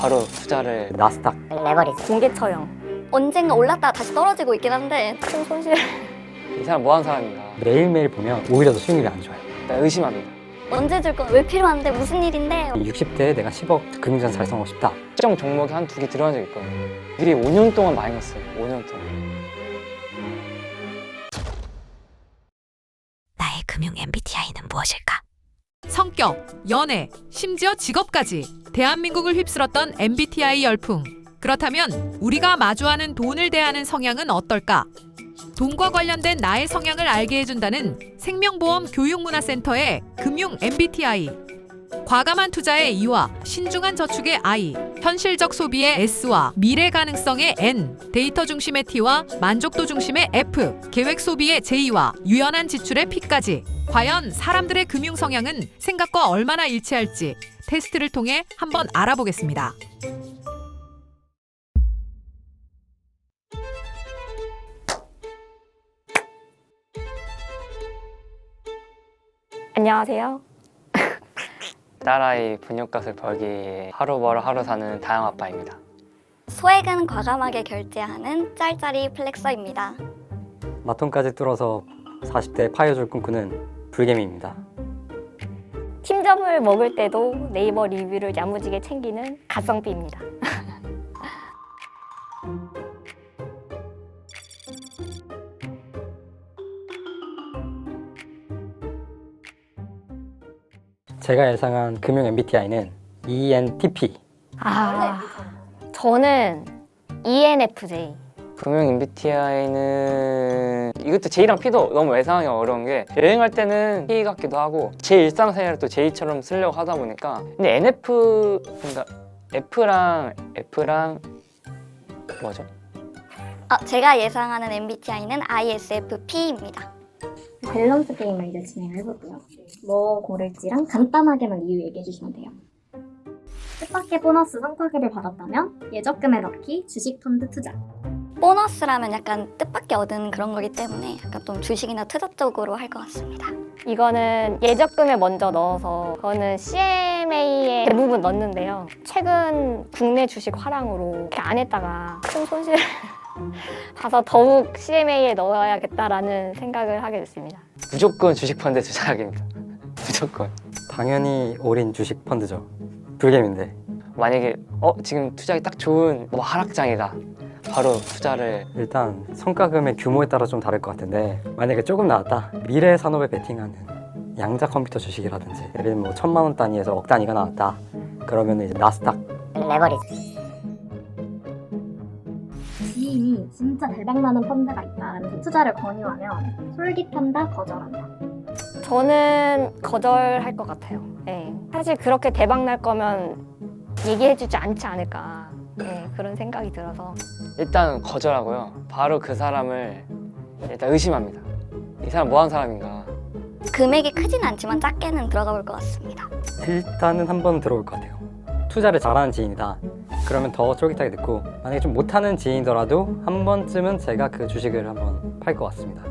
바로 투자를 나스닥 레버리지, 공개처형. 언젠가 올랐다가 다시 떨어지고 있긴 한데 큰 손실. 이 사람 뭐하는 사람인가 매일매일 보면 오히려 더 수익률이 안 좋아요. 의심합니다. 언제 줄 건 왜 필요한데 무슨 일인데. 60대에 내가 10억 금융자산 달성하고 싶다. 특정 종목에 한 두 개 들어간 적이 있거든요. 미리 5년 동안 마이너스예요. 5년 동안. 나의 금융 MBTI는 무엇일까? 성격, 연애, 심지어 직업까지 대한민국을 휩쓸었던 MBTI 열풍. 그렇다면 우리가 마주하는 돈을 대하는 성향은 어떨까? 돈과 관련된 나의 성향을 알게 해준다는 생명보험 교육문화센터의 금융 MBTI. 과감한 투자의 E와 신중한 저축의 I, 현실적 소비의 S와 미래 가능성의 N, 데이터 중심의 T와 만족도 중심의 F, 계획 소비의 J와 유연한 지출의 P까지. 과연 사람들의 금융 성향은 생각과 얼마나 일치할지 테스트를 통해 한번 알아보겠습니다. 안녕하세요. 딸아이 분유값을 벌기 위해 하루 벌어 하루 사는 다영 아빠입니다. 소액은 과감하게 결제하는 짤짤이 플렉서입니다. 마통까지 뚫어서 40대에 파이어족을 꿈꾸는 불개미입니다. 팀점을 먹을 때도 네이버 리뷰를 야무지게 챙기는 가성비입니다. 제가 예상한 금융 MBTI는 ENTP. 저는 ENFJ. 금융 MBTI는 이것도 J랑 P도 너무 예상하기 어려운 게 여행할 때는 P 같기도 하고 제 일상생활을 또 J처럼 쓰려고 하다 보니까 근데 NF 그러니까 F랑 뭐죠? 제가 예상하는 MBTI는 ISFP입니다. 밸런스 게임을 이제 진행을 해볼게요. 뭐 고를지랑 간단하게만 이유 얘기해 주시면 돼요. 뜻밖의 보너스 성과급을 받았다면 예적금에 넣기, 주식 펀드 투자. 보너스라면 약간 뜻밖의 얻은 그런 거기 때문에 약간 좀 주식이나 투자 쪽으로 할 것 같습니다. 이거는 예적금에 먼저 넣어서 그거는 CMA에 대부분 넣는데요. 최근 국내 주식 화랑으로 이렇게 안 했다가 큰 손실을 봐서 더욱 CMA에 넣어야겠다라는 생각을 하게 됐습니다. 무조건 주식 펀드 투자하기입니다. 무조건. 당연히 올인 주식 펀드죠. 불개미인데. 만약에 지금 투자하기 딱 좋은 뭐 하락장이다. 바로 투자를 일단 성과금의 규모에 따라 좀 다를 것 같은데 만약에 조금 나왔다. 미래 산업에 베팅하는 양자 컴퓨터 주식이라든지 예를 들면 뭐 1,000만 원 단위에서 억 단위가 나왔다. 그러면 이제 나스닥 레버리지. 지인이 진짜 대박나는 펀드가 있다라면서 투자를 권유하면 솔깃한다, 거절한다. 저는 거절할 것 같아요. 네. 사실 그렇게 대박 날 거면 얘기해주지 않지 않을까. 네, 그런 생각이 들어서. 일단 거절하고요. 바로 그 사람을 일단 의심합니다. 이 사람 뭐하는 사람인가. 금액이 크진 않지만 작게는 들어가 볼 것 같습니다. 일단은 한 번 들어올 것 같아요. 투자를 잘하는 지인이다. 그러면 더 쫄깃하게 듣고 만약에 좀 못하는 지인이더라도 한 번쯤은 제가 그 주식을 한번 팔 것 같습니다.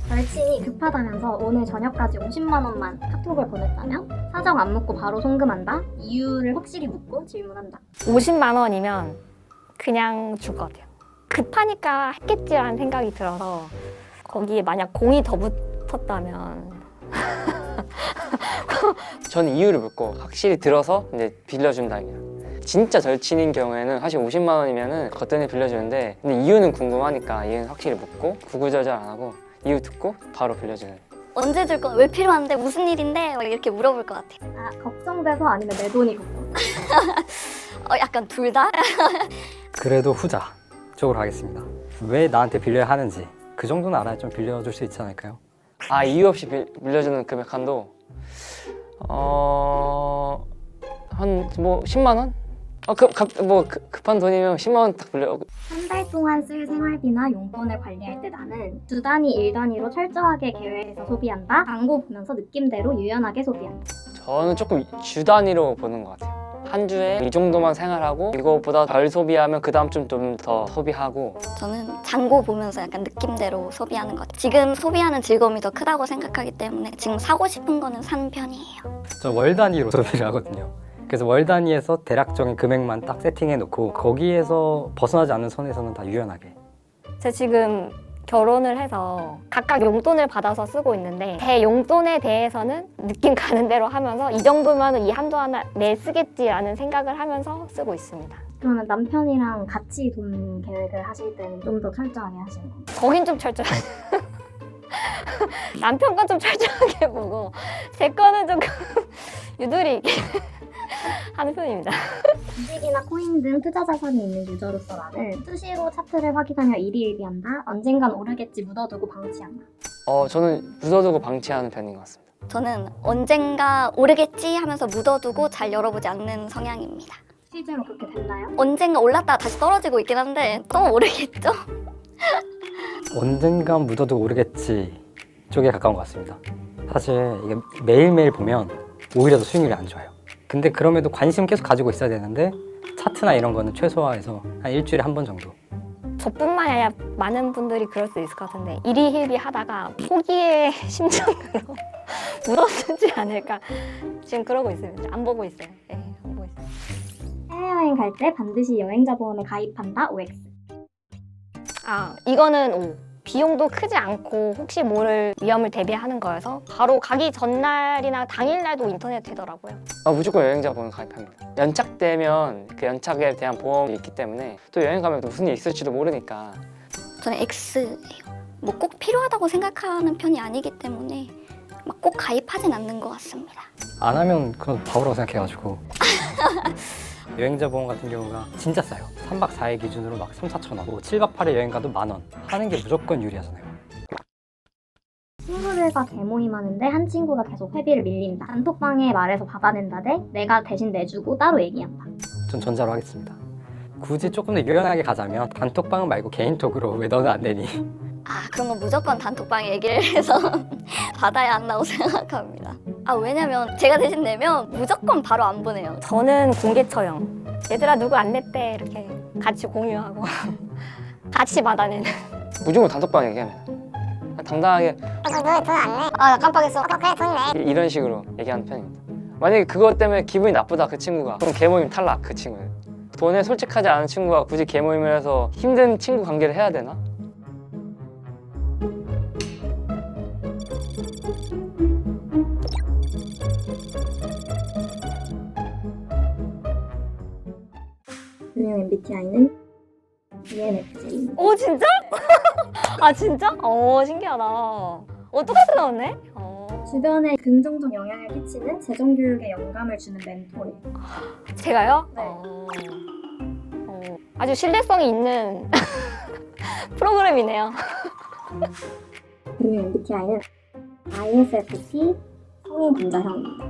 절친이 급하다면서 오늘 저녁까지 50만 원만 카톡을 보냈다면 사정 안 묻고 바로 송금한다. 이유를 확실히 묻고 질문한다. 50만 원이면 그냥 줄 것 같아요. 급하니까 했겠지라는 생각이 들어서 거기에 만약 공이 더 붙었다면 저는 이유를 묻고 확실히 들어서 이제 빌려준다면 진짜 절친인 경우에는 사실 50만 원이면은 거뜬히 빌려주는데 근데 이유는 궁금하니까 이유는 확실히 묻고 구구절절 안 하고 이유 듣고 바로 빌려주는. 언제 줄 건 왜 필요한데 무슨 일인데 막 이렇게 물어볼 것 같아요. 걱정돼서 아니면 내 돈이 걱정. 약간 둘 다? 그래도 후자 쪽으로 하겠습니다. 왜 나한테 빌려야 하는지 그 정도는 알아야 좀 빌려줄 수 있지 않을까요? 이유 없이 빌려주는 금액 한도 한 뭐 10만 원? 급한 돈이면 10만 원 딱 빌려. 한 달 동안 쓸 생활비나 용돈을 관리할 때 나는 주 단위, 일 단위로 철저하게 계획해서 소비한다. 광고 보면서 느낌대로 유연하게 소비한다. 저는 조금 주 단위로 보는 것 같아요. 한 주에 이 정도만 생활하고 이거보다 덜 소비하면 그 다음 주 좀 더 소비하고. 저는 장고 보면서 약간 느낌대로 소비하는 것 같아요. 지금 소비하는 즐거움이 더 크다고 생각하기 때문에 지금 사고 싶은 거는 사는 편이에요. 저 월 단위로 소비를 하거든요. 그래서 월 단위에서 대략적인 금액만 딱 세팅해 놓고 거기에서 벗어나지 않는 선에서는 다 유연하게. 제가 지금 결혼을 해서 각각 용돈을 받아서 쓰고 있는데 제 용돈에 대해서는 느낌 가는 대로 하면서 이 정도면 이 한도 하나 내 쓰겠지라는 생각을 하면서 쓰고 있습니다. 그러면 남편이랑 같이 돈 계획을 하실 때는 좀 더 철저하게 하시는 건가요? 거긴 좀 철저하게 남편 건 좀 철저하게 보고 제 거는 좀 유도리 있게 하는 편입니다. 주식이나 코인 등 투자 자산이 있는 유저로서 나는 수시로 차트를 확인하며 일희일비한다. 언젠간 오르겠지 묻어두고 방치한다. 저는 묻어두고 방치하는 편인 것 같습니다. 저는 언젠가 오르겠지 하면서 묻어두고 잘 열어보지 않는 성향입니다. 실제로 그렇게 됐나요? 언젠가 올랐다가 다시 떨어지고 있긴 한데 또 오르겠죠? 언젠간 묻어도 오르겠지 쪽에 가까운 것 같습니다. 사실 이게 매일매일 보면 오히려 더 수익률이 안 좋아요. 근데 그럼에도 관심 계속 가지고 있어야 되는데 차트나 이런 거는 최소화해서 한 일주일에 한 번 정도. 저뿐만 아니라 많은 분들이 그럴 수 있을 것 같은데 일희일비 하다가 포기의 심정으로 묻어두지 않을까 지금 그러고 있습니다. 안 보고 있어요. 네, 안 보고 있어요. 해외여행 갈 때 반드시 여행자 보험에 가입한다. OX. 이거는 O. 비용도 크지 않고 혹시 모를 위험을 대비하는 거여서 바로 가기 전날이나 당일날도 인터넷 되더라고요. 무조건 여행자 보험 가입합니다. 연착되면 그 연착에 대한 보험이 있기 때문에 또 여행 가면 또 무슨 일이 있을지도 모르니까. 저는 X예요. 뭐 꼭 필요하다고 생각하는 편이 아니기 때문에 막 꼭 가입하진 않는 것 같습니다. 안 하면 그건 바보라고 생각해가지고. 여행자 보험 같은 경우가 진짜 싸요. 3박 4일 기준으로 막 3, 4천 원. 7박 8일 여행 가도 10,000원. 하는 게 무조건 유리하잖아요. 친구들과 대모임하는데 한 친구가 계속 회비를 밀린다. 단톡방에 말해서 받아낸다 대 내가 대신 내주고 따로 얘기한다. 전 전자로 하겠습니다. 굳이 조금 더 유연하게 가자면 단톡방 말고 개인톡으로 왜 너는 안 되니? 그런 건 무조건 단톡방에 얘기를 해서 받아야 한다고 생각합니다. 왜냐면 제가 대신 내면 무조건 바로 안 보내요. 저는 공개 처형. 얘들아 누구 안 냈대 이렇게 같이 공유하고 같이 받아내는. 무조건 단톡방 얘기합니다. 당당하게 너왜 돈 안 내? 나 깜빡했어. 그래 돈 내. 이런 식으로 얘기하는 편입니다. 만약에 그것 때문에 기분이 나쁘다 그 친구가, 그럼 개모임 탈락 그 친구는. 돈에 솔직하지 않은 친구가 굳이 개모임을 해서 힘든 친구 관계를 해야 되나? 금융 MBTI는 ENFJ입니다. 오 진짜? 진짜? 신기하다. 똑같이 나왔네? 주변에 긍정적 영향을 끼치는 재정교육에 영감을 주는 멘토예요. 제가요? 네. 아주 신뢰성이 있는 프로그램이네요. 금융 MBTI는 ISFP 성인 감자형입니다.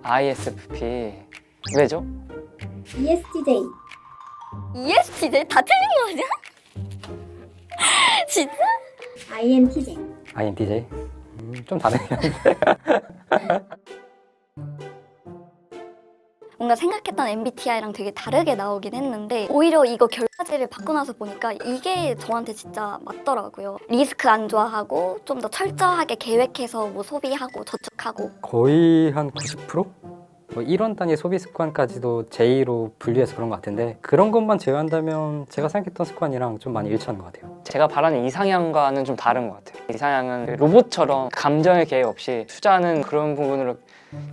ISFP 왜죠? ESTJ ESTJ 다 틀린 거 아니야? 진짜? INTJ INTJ? 좀 다르긴 한데. 뭔가 생각했던 MBTI랑 되게 다르게 나오긴 했는데 오히려 이거 결과지를 받고 나서 보니까 이게 저한테 진짜 맞더라고요. 리스크 안 좋아하고 좀 더 철저하게 계획해서 뭐 소비하고 저축하고. 거의 한 90%? 뭐 1원 단위 소비 습관까지도 J로 분류해서 그런 것 같은데 그런 것만 제외한다면 제가 생각했던 습관이랑 좀 많이 일치하는 것 같아요. 제가 바라는 이상향과는 좀 다른 것 같아요. 이상향은 로봇처럼 감정의 개입 없이 투자하는 그런 부분으로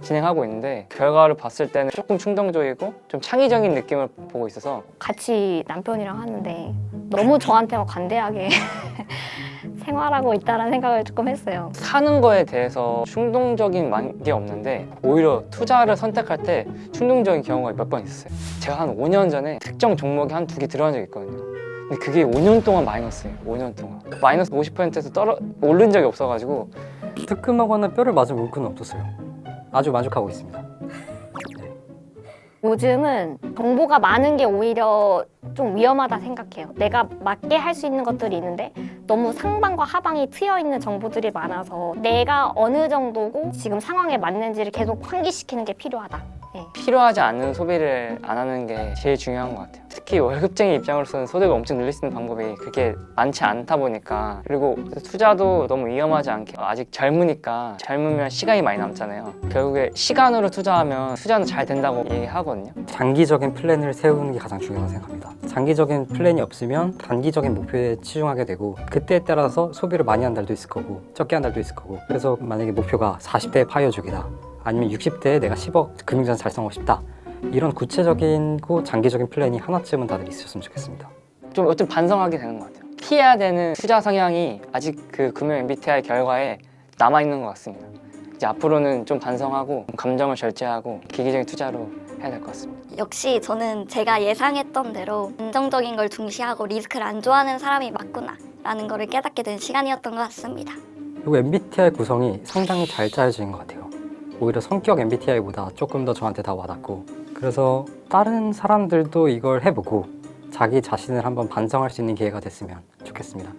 진행하고 있는데 결과를 봤을 때는 조금 충동적이고 좀 창의적인 느낌을 보고 있어서 같이 남편이랑 하는데 너무 저한테만 관대하게 생활하고 있다는 생각을 조금 했어요. 사는 거에 대해서 충동적인 게 없는데 오히려 투자를 선택할 때 충동적인 경우가 몇 번 있었어요. 제가 한 5년 전에 특정 종목에 한 2개 들어간 적이 있거든요. 근데 그게 5년 동안 마이너스예요. 5년 동안 마이너스 50%에서 오른 적이 없어가지고 뜨끔하거나 뼈를 맞은 물건은 없었어요. 아주 만족하고 있습니다. 요즘은 정보가 많은 게 오히려 좀 위험하다 생각해요. 내가 맞게 할 수 있는 것들이 있는데 너무 상방과 하방이 트여 있는 정보들이 많아서 내가 어느 정도고 지금 상황에 맞는지를 계속 환기시키는 게 필요하다. 네. 필요하지 않는 소비를 안 하는 게 제일 중요한 것 같아요. 특히 월급쟁이 입장으로서는 소득을 엄청 늘릴 수 있는 방법이 그렇게 많지 않다 보니까, 그리고 투자도 너무 위험하지 않게, 아직 젊으니까, 젊으면 시간이 많이 남잖아요. 결국에 시간으로 투자하면 투자는 잘 된다고 얘기하거든요. 장기적인 플랜을 세우는 게 가장 중요하다고 생각합니다. 장기적인 플랜이 없으면 단기적인 목표에 치중하게 되고, 그때에 따라서 소비를 많이 한 달도 있을 거고 적게 한 달도 있을 거고, 그래서 만약에 목표가 40대에 파이어족이다, 아니면 60대에 내가 10억 금융자산 달성하고 싶다, 이런 구체적이고 장기적인 플랜이 하나쯤은 다들 있었으면 좋겠습니다. 좀 어떤 반성하게 되는 것 같아요. 피해야 되는 투자 성향이 아직 그 금융 MBTI 결과에 남아있는 것 같습니다. 이제 앞으로는 좀 반성하고 감정을 절제하고 기기적인 투자로 해야 될 것 같습니다. 역시 저는 제가 예상했던 대로 안정적인 걸 중시하고 리스크를 안 좋아하는 사람이 맞구나 라는 거를 깨닫게 된 시간이었던 것 같습니다. 그리고 MBTI 구성이 상당히 잘 짜여진 것 같아요. 오히려 성격 MBTI보다 조금 더 저한테 다 와닿고, 그래서 다른 사람들도 이걸 해보고 자기 자신을 한번 반성할 수 있는 기회가 됐으면 좋겠습니다.